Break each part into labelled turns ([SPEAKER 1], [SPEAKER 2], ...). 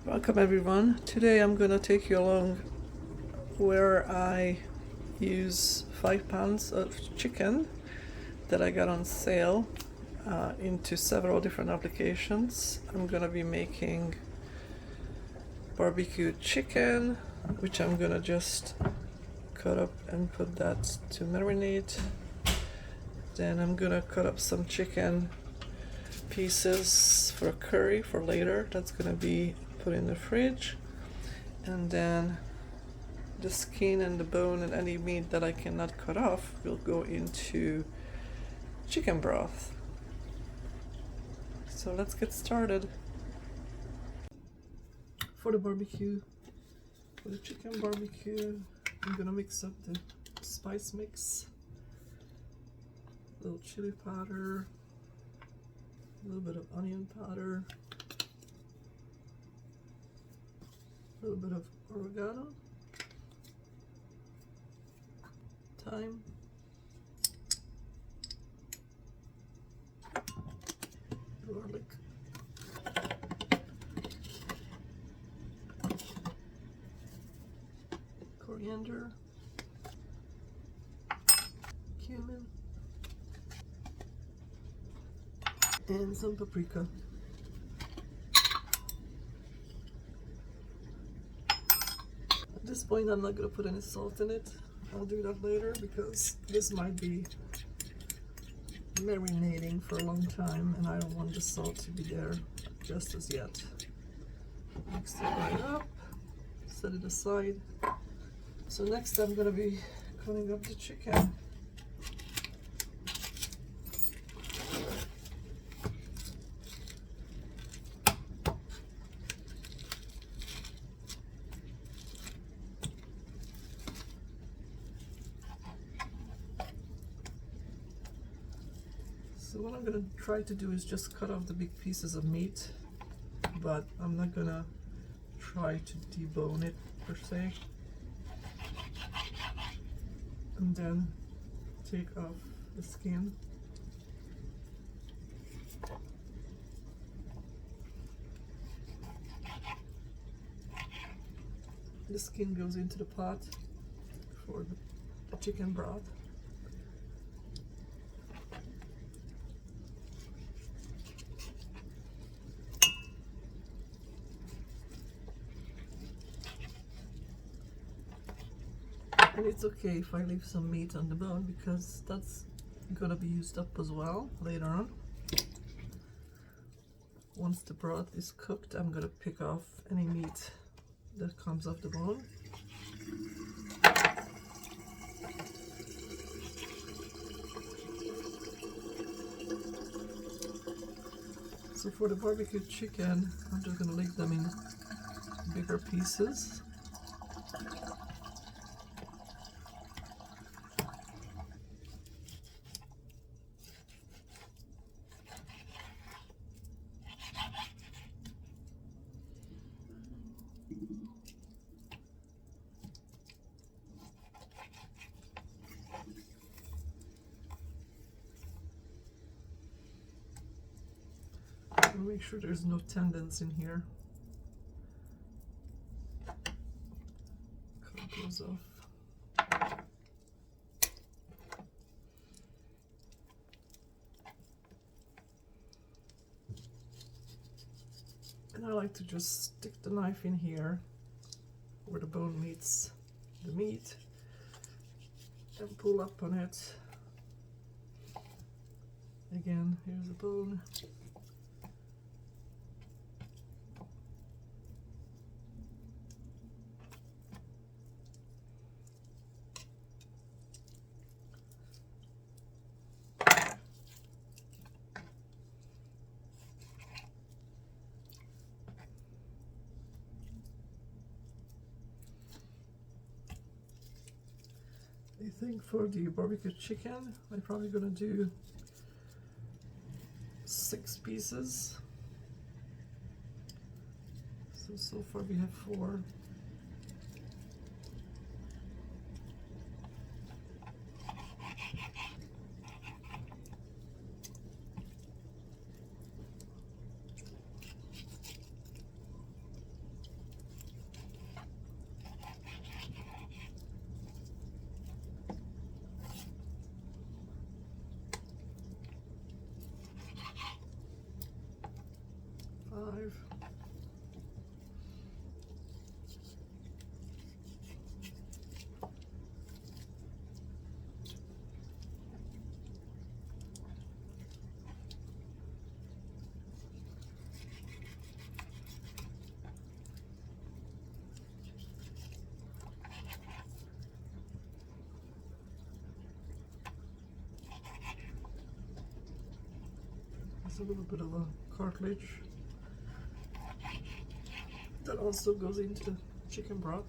[SPEAKER 1] Welcome everyone. Today I'm gonna take you along where I use 5 pounds of chicken that I got on sale into several different applications. I'm gonna be making barbecue chicken, which I'm gonna just cut up and put that to marinate. Then I'm gonna cut up some chicken pieces for a curry for later. That's gonna be put in the fridge. And then the skin and the bone and any meat that I cannot cut off will go into chicken broth. So let's get started. For the chicken barbecue, I'm gonna mix up the spice mix. A little chili powder, a little bit of onion powder, a little bit of oregano, thyme, garlic, coriander, cumin, and some paprika. At this point I'm not going to put any salt in it. I'll do that later because this might be marinating for a long time and I don't want the salt to be there just as yet. Mix it right up, set it aside. So next I'm going to be cutting up the chicken. So what I'm going to try to do is just cut off the big pieces of meat, but I'm not going to try to debone it per se. And then take off the skin. The skin goes into the pot for the chicken broth. And it's okay if I leave some meat on the bone because that's gonna be used up as well later on. Once the broth is cooked, I'm gonna pick off any meat that comes off the bone. So for the barbecue chicken, I'm just gonna leave them in bigger pieces. Make sure there's no tendons in here. Cut those off. And I like to just stick the knife in here where the bone meets the meat and pull up on it. Again, here's the bone. I think for the barbecue chicken, I'm probably gonna do 6 pieces. So far we have 4. 5. A little bit of a cartilage that also goes into chicken broth.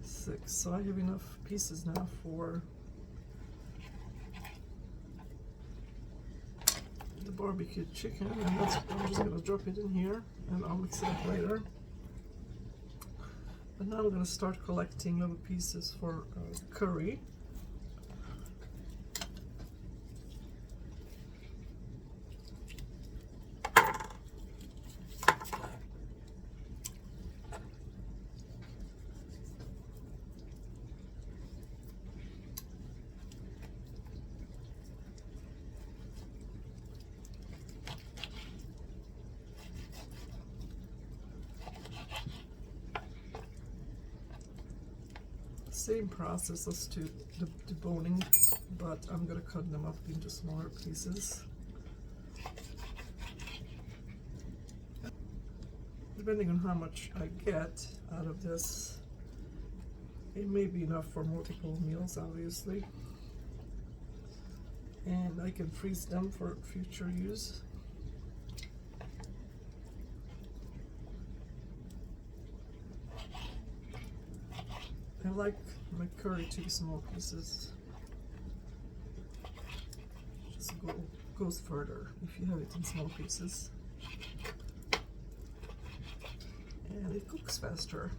[SPEAKER 1] 6. So I have enough pieces now for the barbecue chicken, and I'm just gonna drop it in here and I'll mix it up later. But now I'm gonna start collecting little pieces for curry. Same process as to the deboning, but I'm gonna cut them up into smaller pieces. Depending on how much I get out of this, it may be enough for multiple meals, obviously. And I can freeze them for future use. I like my curry to be small pieces. Just goes further if you have it in small pieces. And it cooks faster.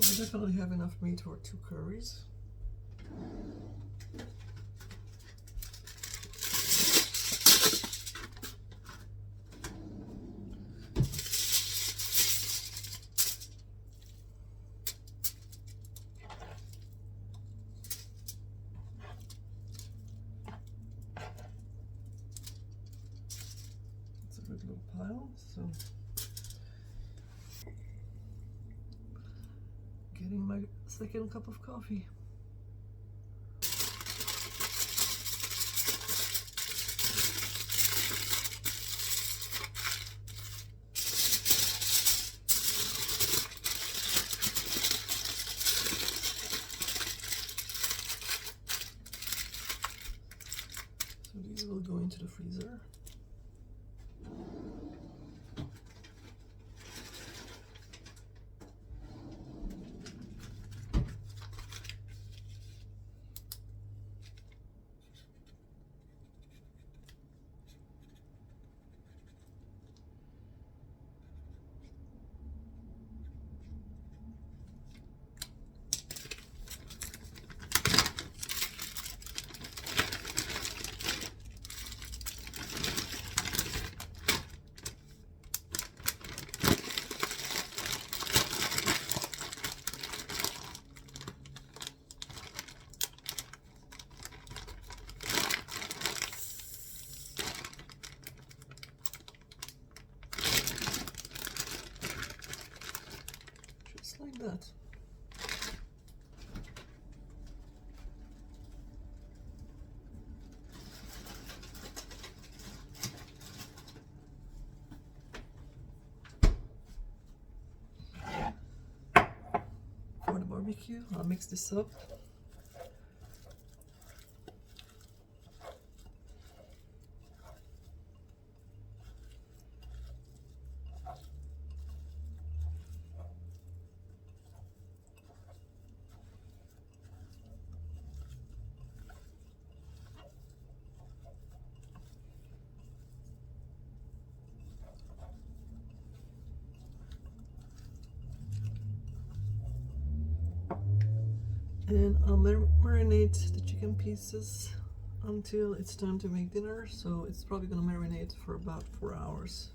[SPEAKER 1] I definitely have enough meat for 2 curries. It's a good little pile, so getting my second cup of coffee. So these will go into the freezer. like that. For the barbecue, I'll mix this up. And I'll marinate the chicken pieces until it's time to make dinner. So it's probably gonna marinate for about 4 hours.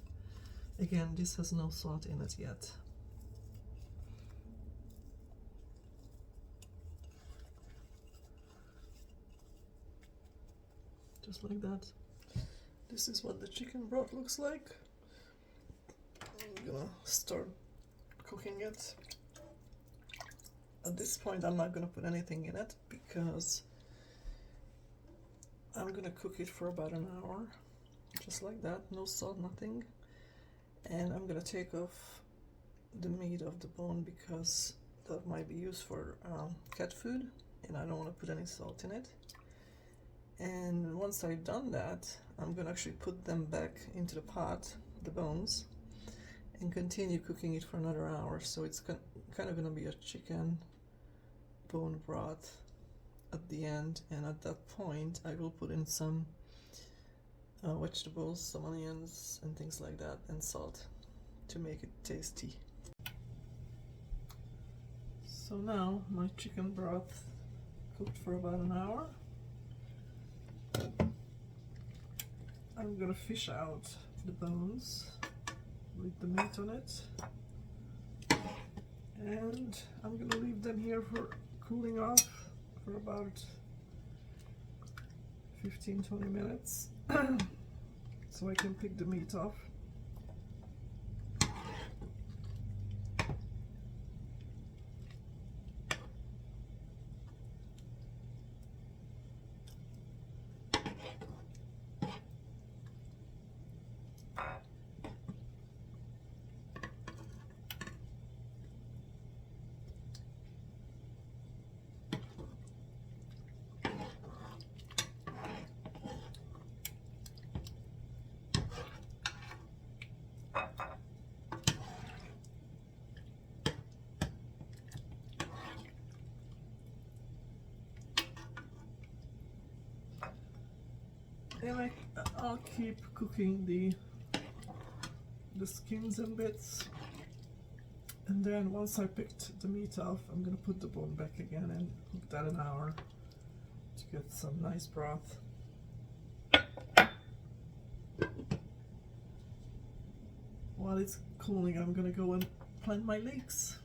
[SPEAKER 1] Again, this has no salt in it yet. Just like that. This is what the chicken broth looks like. I'm gonna start cooking it. At this point, I'm not gonna put anything in it because I'm gonna cook it for about an hour, just like that, no salt, nothing. And I'm gonna take off the meat of the bone because that might be used for cat food, and I don't want to put any salt in it. And once I've done that, I'm gonna actually put them back into the pot, the bones, and continue cooking it for another hour. So it's kind of gonna be a chicken bone broth at the end, and at that point I will put in some vegetables, some onions and things like that, and salt to make it tasty. So now my chicken broth cooked for about an hour. I'm gonna fish out the bones with the meat on it, and I'm gonna leave them here for cooling off for about 15-20 minutes so I can pick the meat off. And I'll keep cooking the skins and bits, and then once I picked the meat off, I'm gonna put the bone back again and cook that an hour to get some nice broth. While it's cooling, I'm gonna go and plant my leeks.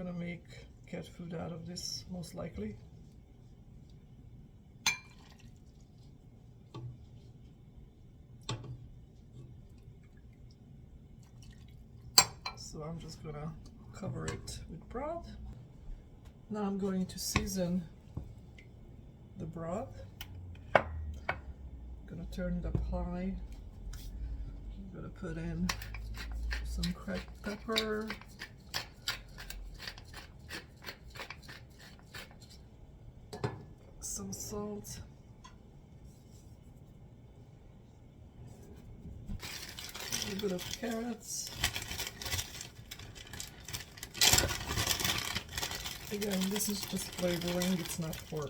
[SPEAKER 1] gonna make cat food out of this, most likely. So I'm just gonna cover it with broth. Now I'm going to season the broth. I'm gonna turn it up high. I'm gonna put in some cracked pepper, some salt, a little bit of carrots. Again, this is just flavoring, it's not for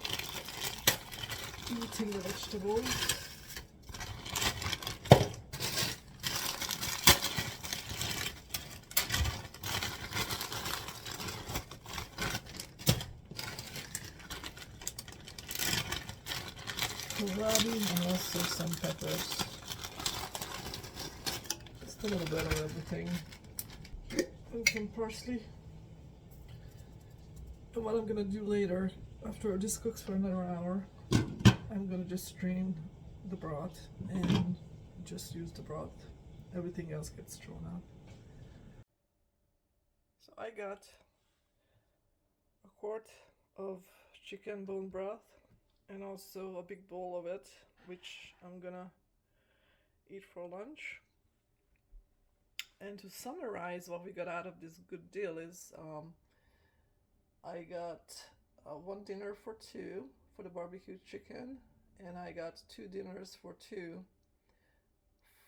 [SPEAKER 1] eating the vegetables. Kohlrabi and also some peppers. Just a little bit of everything. And some parsley. And what I'm gonna do later, after this cooks for another hour, I'm gonna just strain the broth and just use the broth. Everything else gets thrown out. So I got a quart of chicken bone broth and also a big bowl of it, which I'm gonna eat for lunch. And to summarize what we got out of this good deal is I got one dinner for two for the barbecue chicken, and I got 2 dinners for 2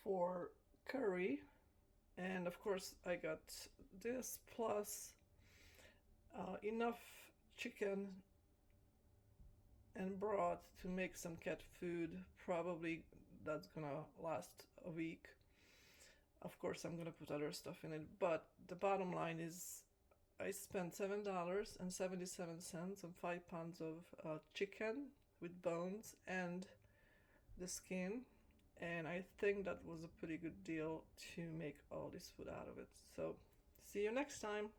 [SPEAKER 1] for curry, and of course I got this plus enough chicken and broth to make some cat food. Probably that's gonna last a week. Of course I'm gonna put other stuff in it, but the bottom line is I spent $7.77 on 5 pounds of chicken with bones and the skin, and I think that was a pretty good deal to make all this food out of it. So see you next time.